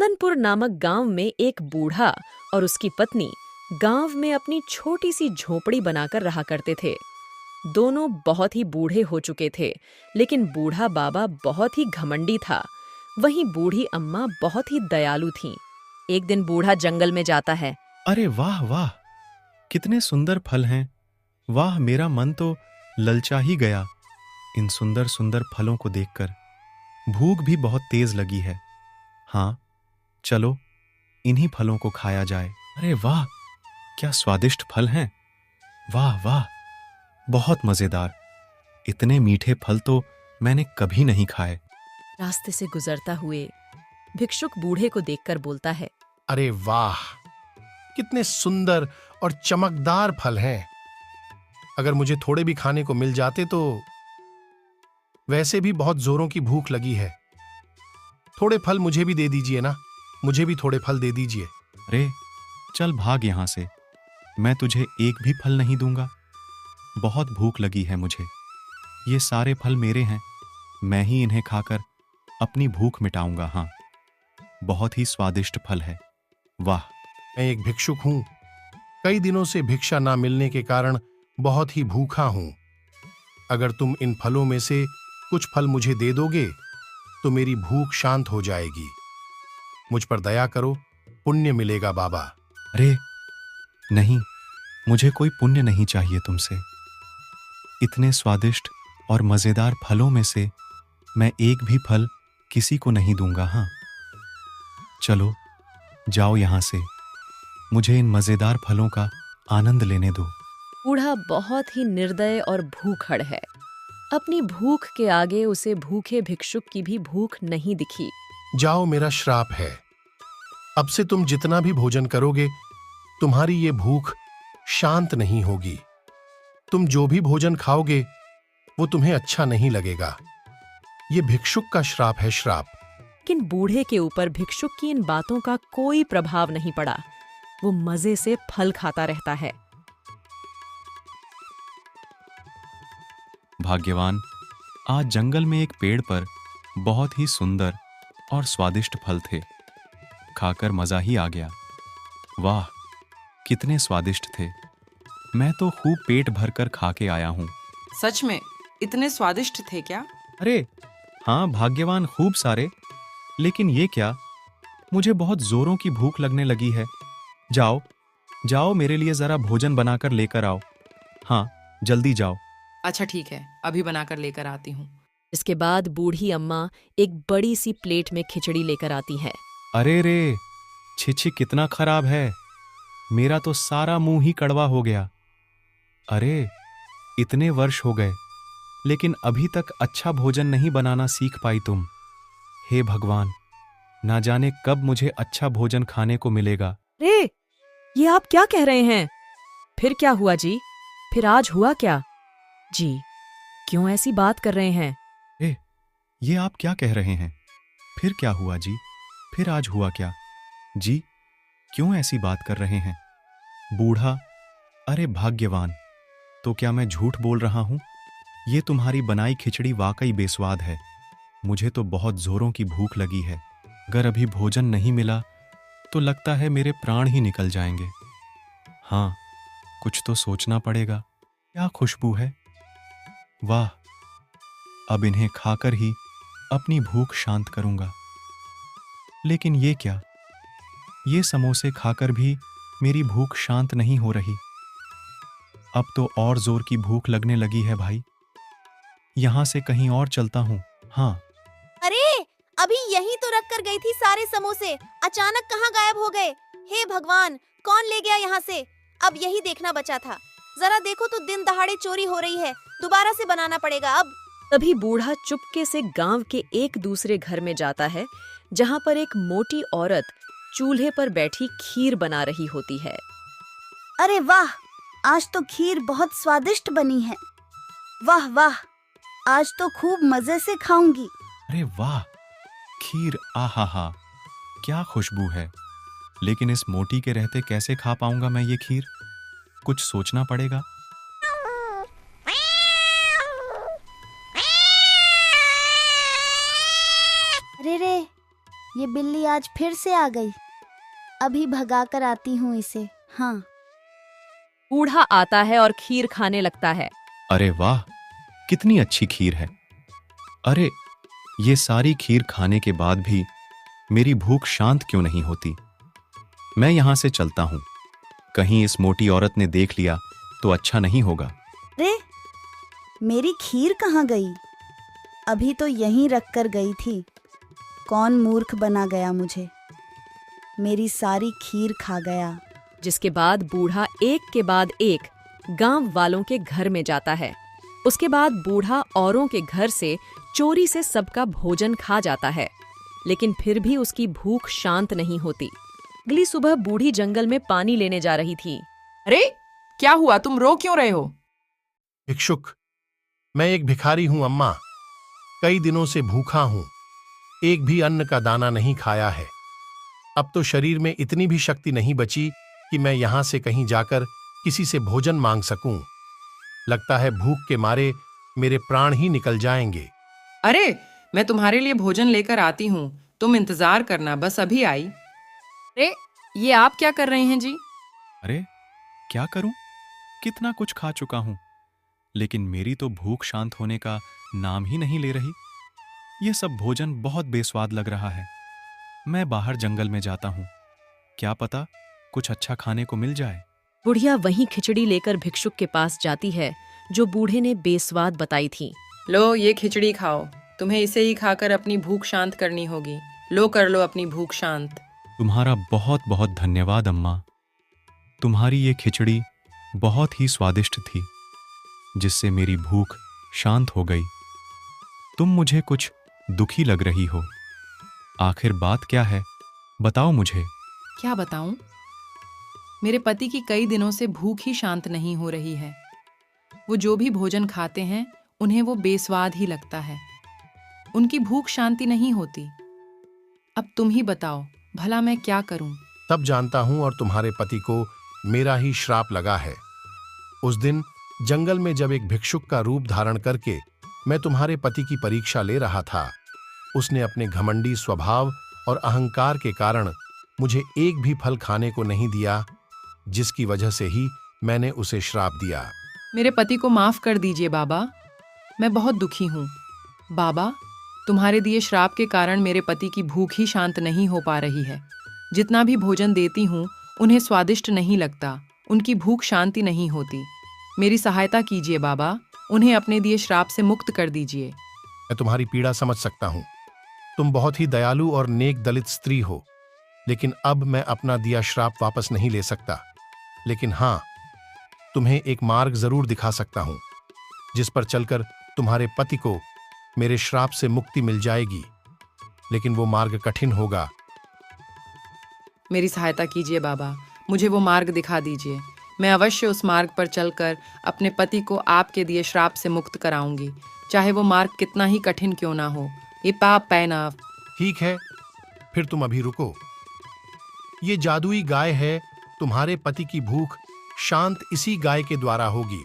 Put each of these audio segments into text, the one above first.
रतनपुर नामक गांव में एक बूढ़ा और उसकी पत्नी गांव में अपनी छोटी सी झोपड़ी बनाकर रहा करते थे। दोनों बहुत ही बूढ़े हो चुके थे, लेकिन बूढ़ा बाबा बहुत ही घमंडी था। वहीं बूढ़ी अम्मा बहुत ही दयालु थीं। एक दिन बूढ़ा जंगल में जाता है। अरे वाह वाह, कितने सुंदर फल हैं। वाह, मेरा मन तो ललचा ही गया इन सुंदर सुंदर फलों को देखकर। भूख भी बहुत तेज लगी है। हाँ, चलो इन्हीं फलों को खाया जाए। अरे वाह, क्या स्वादिष्ट फल हैं। वाह वाह, बहुत मजेदार। इतने मीठे फल तो मैंने कभी नहीं खाए। रास्ते से गुजरता हुए भिक्षुक बूढ़े को देखकर बोलता है, अरे वाह, कितने सुंदर और चमकदार फल हैं। अगर मुझे थोड़े भी खाने को मिल जाते तो। वैसे भी बहुत जोरों की भूख लगी है। थोड़े फल मुझे भी दे दीजिए ना, मुझे भी थोड़े फल दे दीजिए। अरे चल भाग यहां से, मैं तुझे एक भी फल नहीं दूंगा। बहुत भूख लगी है मुझे। ये सारे फल मेरे हैं, मैं ही इन्हें खाकर अपनी भूख मिटाऊंगा। हाँ, बहुत ही स्वादिष्ट फल है। वाह। मैं एक भिक्षुक हूं। कई दिनों से भिक्षा ना मिलने के कारण बहुत ही भूखा हूं। अगर तुम इन फलों में से कुछ फल मुझे दे दोगे तो मेरी भूख शांत हो जाएगी। मुझ पर दया करो, पुण्य मिलेगा बाबा। अरे नहीं, मुझे कोई पुण्य नहीं चाहिए तुमसे। इतने स्वादिष्ट और मजेदार फलों में से मैं एक भी फल किसी को नहीं दूंगा। हाँ, चलो जाओ यहां से, मुझे इन मजेदार फलों का आनंद लेने दो। बूढ़ा बहुत ही निर्दय और भूखड़ है। अपनी भूख के आगे उसे भूखे भिक्षुक की भी भूख नहीं दिखी। जाओ, मेरा श्राप है। अब से तुम जितना भी भोजन करोगे, तुम्हारी ये भूख शांत नहीं होगी। तुम जो भी भोजन खाओगे वो तुम्हें अच्छा नहीं लगेगा। ये भिक्षुक का श्राप है, श्राप। लेकिन बूढ़े के ऊपर भिक्षुक की इन बातों का कोई प्रभाव नहीं पड़ा। वो मजे से फल खाता रहता है। भाग्यवान, आज जंगल में एक पेड़ पर बहुत ही सुंदर और स्वादिष्ट फल थे। खाकर मजा ही आ गया। वाह, कितने स्वादिष्ट थे। मैं तो खूब पेट भरकर खा के आया हूं। सच में इतने स्वादिष्ट थे क्या? अरे हाँ भाग्यवान, खूब सारे। लेकिन ये क्या, मुझे बहुत जोरों की भूख लगने लगी है। जाओ जाओ, मेरे लिए जरा भोजन बनाकर लेकर आओ। हाँ, जल्दी जाओ। अच्छा ठीक है, अभी बनाकर लेकर आती हूँ। इसके बाद बूढ़ी अम्मा एक बड़ी सी प्लेट में खिचड़ी लेकर आती है। अरे रे, छी, कितना खराब है। मेरा तो सारा मुंह ही कड़वा हो गया। अरे, इतने वर्ष हो गए लेकिन अभी तक अच्छा भोजन नहीं बनाना सीख पाई तुम। हे भगवान, ना जाने कब मुझे अच्छा भोजन खाने को मिलेगा। रे, ये आप क्या कह रहे हैं? फिर क्या हुआ जी? फिर आज हुआ क्या? जी, क्यों ऐसी बात कर रहे हैं? ये आप क्या कह रहे हैं? फिर क्या हुआ जी? फिर आज हुआ क्या? जी, क्यों ऐसी बात कर रहे हैं? बूढ़ा, अरे भाग्यवान, तो क्या मैं झूठ बोल रहा हूं? ये तुम्हारी बनाई खिचड़ी वाकई बेस्वाद है। मुझे तो बहुत जोरों की भूख लगी है। अगर अभी भोजन नहीं मिला तो लगता है मेरे प्राण ही निकल जाएंगे। हाँ, कुछ तो सोचना पड़ेगा। क्या खुशबू है। वाह, अब इन्हें खाकर ही अपनी भूख शांत करूंगा। लेकिन ये क्या, ये समोसे खाकर भी मेरी भूख शांत नहीं हो रही। अब तो और जोर की भूख लगने लगी है भाई। यहां से कहीं और चलता हूं। हाँ। अरे, अभी यहीं तो रख कर गई थी सारे समोसे, अचानक कहाँ गायब हो गए? हे भगवान, कौन ले गया यहाँ से? अब यही देखना बचा था। जरा देखो तो, दिन दहाड़े चोरी हो रही है। दोबारा से बनाना पड़ेगा अब। तभी बूढ़ा चुपके से गांव के एक दूसरे घर में जाता है, जहां पर एक मोटी औरत चूल्हे पर बैठी खीर बना रही होती है। अरे वाह, आज तो खीर बहुत स्वादिष्ट बनी है। वाह वाह, आज तो खूब मजे से खाऊंगी। अरे वाह, खीर, आहा हा, क्या खुशबू है। लेकिन इस मोटी के रहते कैसे खा पाऊंगा मैं ये खीर? कुछ सोचना पड़ेगा। अरे रे, ये बिल्ली आज फिर से आ गई। अभी भगा कर आती हूँ इसे। हाँ। बूढ़ा आता है और खीर खाने लगता है। अरे वाह, कितनी अच्छी खीर है। अरे, ये सारी खीर खाने के बाद भी मेरी भूख शांत क्यों नहीं होती? मैं यहां से चलता हूं। कहीं इस मोटी औरत ने देख लिया तो अच्छा नहीं होगा। अरे, मेरी खीर कहाँ गई? अभी तो यहीं रख कर गई थी। कौन मूर्ख बना गया मुझे? मेरी सारी खीर खा गया। जिसके बाद बूढ़ा एक के बाद एक गांव वालों के घर में जाता है। उसके बाद बूढ़ा औरों के घर से चोरी से सबका भोजन खा जाता है, लेकिन फिर भी उसकी भूख शांत नहीं होती। अगली सुबह बूढ़ी जंगल में पानी लेने जा रही थी। अरे क्या हुआ, तुम रो क्यों रहे हो? भिक्षुक, मैं एक भिखारी हूं अम्मा। कई दिनों से भूखा हूं, एक भी अन्न का दाना नहीं खाया है। अब तो शरीर में इतनी भी शक्ति नहीं बची कि मैं यहां से कहीं जाकर किसी से भोजन मांग सकूं। लगता है भूख के मारे मेरे प्राण ही निकल जाएंगे। अरे मैं तुम्हारे लिए भोजन लेकर आती हूँ, तुम इंतजार करना, बस अभी आई। अरे ये आप क्या कर रहे हैं जी? अरे, क्या करूं? कितना कुछ खा चुका हूं, लेकिन मेरी तो भूख शांत होने का नाम ही नहीं ले रही। यह सब भोजन बहुत बेस्वाद लग रहा है। मैं बाहर जंगल में जाता हूं, क्या पता कुछ अच्छा खाने को मिल जाए। बुढ़िया वहीं खिचड़ी लेकर भिक्षुक के पास जाती है जो बूढ़े ने बेस्वाद बताई थी। लो ये खिचड़ी खाओ, तुम्हें इसे ही खाकर अपनी भूख शांत करनी होगी। लो कर लो अपनी भूख शांत। तुम्हारा बहुत बहुत धन्यवाद अम्मा। तुम्हारी ये खिचड़ी बहुत ही स्वादिष्ट थी, जिससे मेरी भूख शांत हो गई। तुम मुझे कुछ दुखी लग रही हो। आखिर बात क्या है, बताओ मुझे। क्या बताऊं? मेरे पति की कई दिनों से भूख ही शांत नहीं हो रही है। वो जो भी भोजन खाते हैं उन्हें वो बेस्वाद ही लगता है। उनकी भूख शांति नहीं होती। अब तुम ही बताओ, भला मैं क्या करूं? तब जानता हूं और तुम्हारे पति को मेरा ही श्राप लगा है। उस दिन जंगल में जब एक भिक्षुक का रूप धारण करके मैं तुम्हारे पति की परीक्षा ले रहा था, उसने अपने घमंडी स्वभाव और अहंकार के कारण मुझे एक भी फल खाने को नहीं दिया, जिसकी वजह से ही मैंने उसे श्राप दिया। मेरे पति को माफ कर दीजिए बाबा, मैं बहुत दुखी हूँ। बाबा, तुम्हारे दिए श्राप के कारण मेरे पति की भूख ही शांत नहीं हो पा रही है। जितना भी भोजन देती हूँ उन्हें स्वादिष्ट नहीं लगता, उनकी भूख शांति नहीं होती। मेरी सहायता कीजिए बाबा, उन्हें अपने दिए श्राप से मुक्त कर दीजिए। मैं तुम्हारी पीड़ा समझ सकता हूं। तुम बहुत ही दयालु और नेक दलित स्त्री हो, लेकिन अब मैं अपना दिया श्राप वापस नहीं ले सकता। लेकिन हां, तुम्हें एक मार्ग जरूर दिखा सकता हूं, जिस पर चलकर तुम्हारे पति को मेरे श्राप से मुक्ति मिल जाएगी। लेकिन वो मार्ग कठिन होगा। मेरी सहायता कीजिए बाबा, मुझे वो मार्ग दिखा दीजिए। मैं अवश्य उस मार्ग पर चलकर अपने पति को आपके दिए श्राप से मुक्त कराऊंगी, चाहे वो मार्ग कितना ही कठिन क्यों ना हो। ये पाप पैना। ठीक है, फिर तुम अभी रुको। ये जादुई गाय है, तुम्हारे पति की भूख शांत इसी गाय के द्वारा होगी।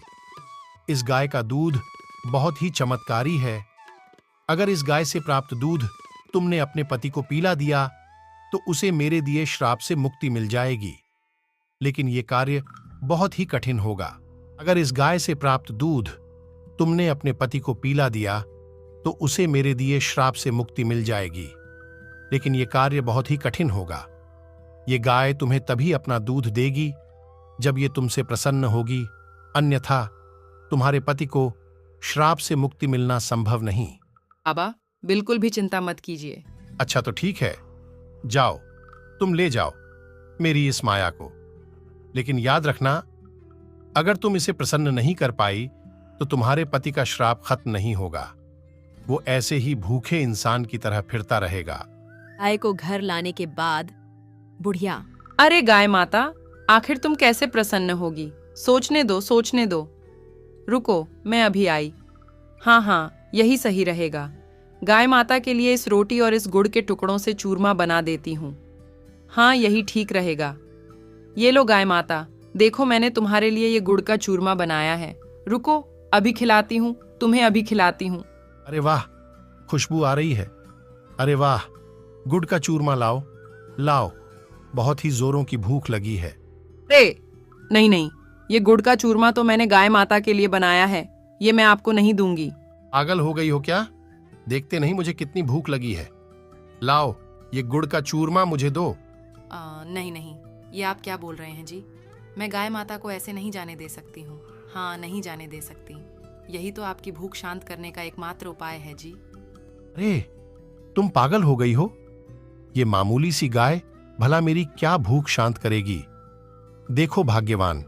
इस गाय का दूध बहुत ही चमत्कारी है। अगर इस गाय से प्राप्त दूध तुमने अपने पति को पिला दिया तो उसे मेरे दिए श्राप से मुक्ति मिल जाएगी। लेकिन यह कार्य बहुत ही कठिन होगा। अगर इस गाय से प्राप्त दूध तुमने अपने पति को पिला दिया तो उसे मेरे दिए श्राप से मुक्ति मिल जाएगी। लेकिन यह कार्य बहुत ही कठिन होगा। ये गाय तुम्हें तभी अपना दूध देगी जब ये तुमसे प्रसन्न होगी, अन्यथा तुम्हारे पति को श्राप से मुक्ति मिलना संभव नहीं। बाबा, बिल्कुल भी चिंता मत कीजिए। अच्छा तो ठीक है, जाओ, तुम ले जाओ मेरी इस माया को। लेकिन याद रखना, अगर तुम इसे प्रसन्न नहीं कर पाई तो तुम्हारे पति का श्राप खत्म नहीं होगा। वो ऐसे ही भूखे इंसान की तरह फिरता रहेगा। गाय को घर लाने के बाद बुढ़िया, अरे गाय माता, आखिर तुम कैसे प्रसन्न होगी? सोचने दो, सोचने दो। रुको, मैं अभी आई। हाँ, यही सही रहेगा। गाय माता के लिए इस रोटी और इस गुड़ के टुकड़ों से चूरमा बना देती हूँ। हाँ, यही ठीक रहेगा। ये लो गाय माता, देखो मैंने तुम्हारे लिए ये गुड़ का चूरमा बनाया है। रुको, अभी खिलाती हूँ, तुम्हें अभी खिलाती हूँ। अरे वाह, खुशबू आ रही है। अरे वाह, गुड़ का चूरमा लाओ, लाओ, बहुत ही जोरों की भूख लगी है। रे नहीं नहीं, ये गुड़ का चूरमा तो मैंने गाय माता के लिए बनाया है, ये मैं आपको नहीं दूंगी। पागल हो गई हो क्या? देखते नहीं मुझे कितनी भूख लगी है। लाओ, ये गुड़ का चूरमा मुझे दो। नहीं नहीं, ये आप क्या बोल रहे हैं जी? मैं गाय माता को ऐसे नहीं जाने दे सकती हूँ। हाँ, नहीं जाने दे सकती। यही तो आपकी भूख शांत करने का एकमात्र उपाय है जी। अरे, तुम पागल हो गई हो? ये मामूली सी गाय भला मेरी क्या भूख शांत करेगी? देखो भाग्यवान,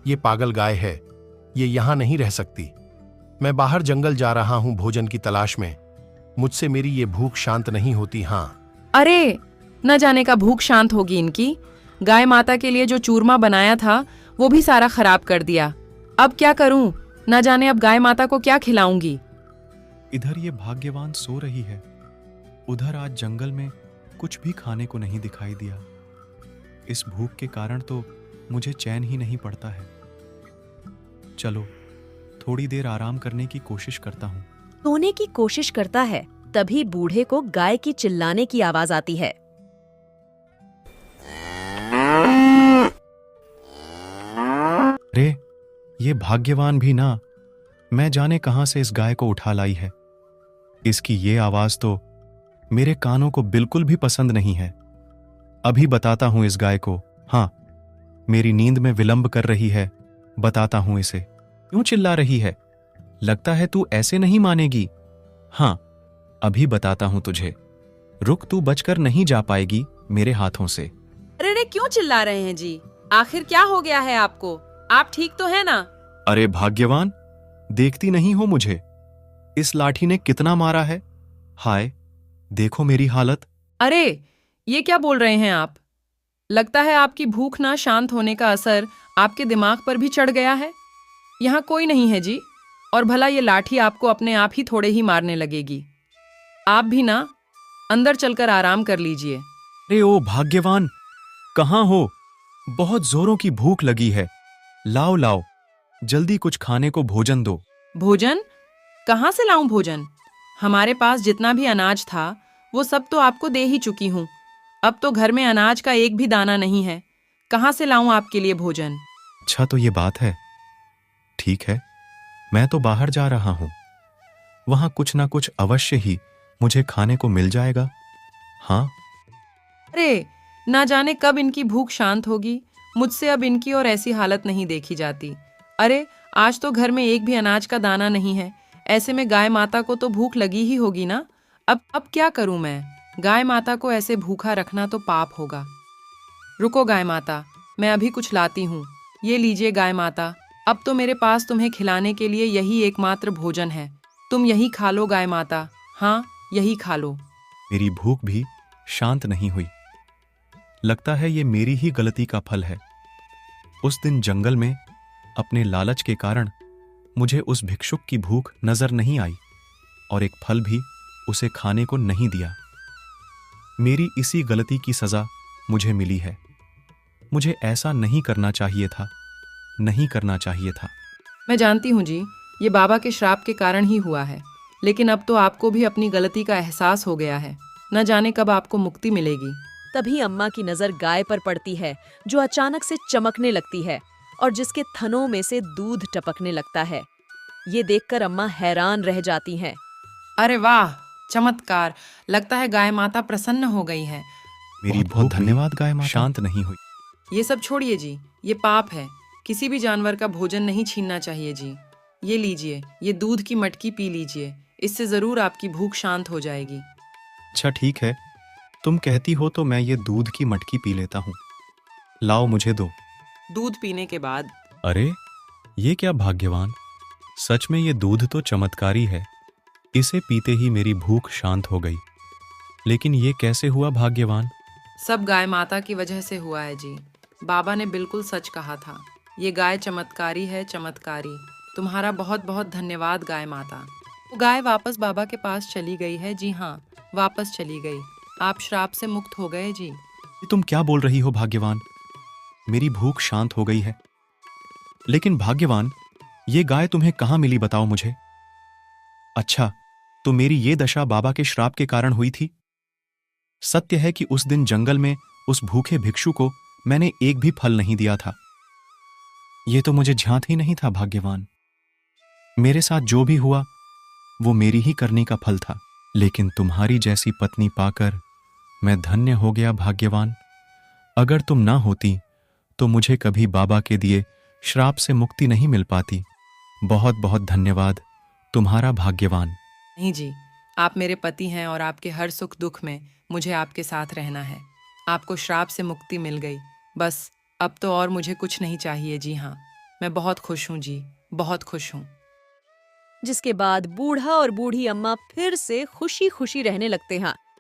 ये पागल गाय है, ये यहां नहीं रह सकती। मैं बाहर जंगल जा रहा हूं भोजन की तलाश में। मुझसे मेरी ये भूख शांत नहीं होती। हाँ, अरे, न जाने का भूख शांत होगी इनकी। गाय माता के लिए जो चूरमा बनाया था वो भी सारा खराब कर दिया। अब क्या करूं? न जाने अब गाय माता को क्या खिलाऊंगी। इधर ये भाग्यवान सो रही है, उधर आज जंगल में कुछ भी खाने को नहीं दिखाई दिया। इस भूख के कारण तो मुझे चैन ही नहीं पड़ता है। चलो, थोड़ी देर आराम करने की कोशिश करता हूँ। सोने की कोशिश करता है, तभी बूढ़े को गाय की चिल्लाने की आवाज आती है। अरे, ये भाग्यवान भी ना, मैं जाने कहां से इस गाय को उठा लाई है। इसकी ये आवाज तो मेरे कानों को बिल्कुल भी पसंद नहीं है। अभी बताता हूं इस गाय को। हाँ, मेरी नींद में विलंब कर रही है, बताता हूं इसे। क्यों चिल्ला रही है? लगता है तू ऐसे नहीं मानेगी। हाँ, अभी बताता हूं तुझे। रुक, तू बचकर नहीं जा पाएगी मेरे हाथों से। अरे रे, क्यों चिल्ला रहे हैं जी? आखिर क्या हो गया है आपको? आप ठीक तो है ना? अरे भाग्यवान, देखती नहीं हो मुझे? इस लाठी ने कितना मारा है। हाय, देखो मेरी हालत। अरे, ये क्या बोल रहे हैं आप? लगता है आपकी भूख ना शांत होने का असर आपके दिमाग पर भी चढ़ गया है। यहाँ कोई नहीं है जी, और भला ये लाठी आपको अपने आप ही थोड़े ही मारने लगेगी। आप भी ना अंदर चलकर आराम कर लीजिए। अरे ओ भाग्यवान, कहाँ हो? बहुत जोरों की भूख लगी है। लाओ लाओ, जल्दी कुछ खाने को भोजन दो। भोजन? कहाँ से लाऊं भोजन? हमारे पास जितना भी अनाज था वो सब तो आपको दे ही चुकी हूँ। अब तो घर में अनाज का एक भी दाना नहीं है। कहाँ से लाऊं आपके लिए भोजन? अच्छा, तो ये बात है। ठीक है, मैं तो बाहर जा रहा हूं, वहां कुछ ना कुछ अवश्य ही मुझे खाने को मिल जाएगा। हाँ, अरे, ना जाने कब इनकी भूख शांत होगी। मुझसे अब इनकी और ऐसी हालत नहीं देखी जाती। अरे, आज तो घर में एक भी अनाज का दाना नहीं है। ऐसे में गाय माता को तो भूख लगी ही होगी ना। अब क्या करूं मैं? गाय माता को ऐसे भूखा रखना तो पाप होगा। रुको गाय माता, मैं अभी कुछ लाती हूँ। ये लीजिए गाय माता, अब तो मेरे पास तुम्हें खिलाने के लिए यही एकमात्र भोजन है। तुम यही खा लो गाय माता। हाँ, यही खा लो। मेरी भूख भी शांत नहीं हुई। लगता है ये मेरी ही गलती का फल है। उस दिन जंगल में अपने लालच के कारण मुझे उस भिक्षुक की भूख नजर नहीं आई और एक फल भी उसे खाने को नहीं दिया। मेरी इसी गलती की सजा मुझे मिली है। मुझे ऐसा नहीं करना चाहिए था, नहीं करना चाहिए था। मैं जानती हूँ जी, ये बाबा के श्राप के कारण ही हुआ है। लेकिन अब तो आपको भी अपनी गलती का एहसास हो गया है। न जाने कब आपको मुक्ति मिलेगी। तभी अम्मा की नजर गाय पर पड़ती है, जो अचानक से चमकने लगती है और जिसके थनों में से दूध टपकने लगता है। ये देखकर अम्मा हैरान रह जाती हैं। अरे वाह, चमत्कार! लगता है गाय माता प्रसन्न हो गई है। मेरी बहुत धन्यवाद गाय माता। शांत नहीं हुई। ये सब छोड़िए जी, ये पाप है। किसी भी जानवर का भोजन नहीं छीनना चाहिए जी। ये लीजिए, ये दूध की मटकी पी लीजिए, इससे जरूर आपकी भूख शांत हो जाएगी। अच्छा ठीक है, तुम कहती हो तो मैं ये दूध की मटकी पी लेता हूँ। लाओ, मुझे दो। दूध पीने के बाद? अरे, ये क्या भाग्यवान, सच में ये दूध तो चमत्कारी है। इसे पीते ही मेरी भूख शांत हो गई। लेकिन ये कैसे हुआ भाग्यवान? सब गाय माता की वजह से हुआ है जी। बाबा ने बिल्कुल सच कहा था। ये गाय चमत्कारी है, चमत्कारी। तुम्हारा बहुत बहुत धन्यवाद गाय माता। वो गाय वापस बाबा के पास चली गई है। जी हाँ, वापस चली गई। आप श्राप से मुक्त हो गए जी। ये तुम क्या बोल रही हो भाग्यवान? मेरी भूख शांत हो गई है। लेकिन भाग्यवान, ये गाय तुम्हें कहाँ मिली बताओ मुझे। अच्छा, तो मेरी ये दशा बाबा के श्राप के कारण हुई थी? सत्य है कि उस दिन जंगल में उस भूखे भिक्षु को मैंने एक भी फल नहीं दिया था। ये तो मुझे ज्ञात ही नहीं था भाग्यवान। मेरे साथ जो भी हुआ वो मेरी ही करनी का फल था। लेकिन तुम्हारी जैसी पत्नी पाकर मैं धन्य हो गया भाग्यवान। अगर तुम ना होती तो मुझे कभी बाबा के दिए श्राप से मुक्ति नहीं मिल पाती। बहुत बहुत धन्यवाद, तुम्हारा भाग्यवान। नहीं जी, आप मेरे पति हैं और आपके हर सुख दुख में मुझे आपके साथ रहना है। आपको श्राप से मुक्ति मिल गई, बस अब तो और मुझे कुछ नहीं चाहिए। जी हाँ, मैं बहुत खुश हूँ जी, बहुत खुश हूँ। जिसके बाद बूढ़ा और बूढ़ी अम्मा फिर से खुशी खुशी रहने लगते हैं।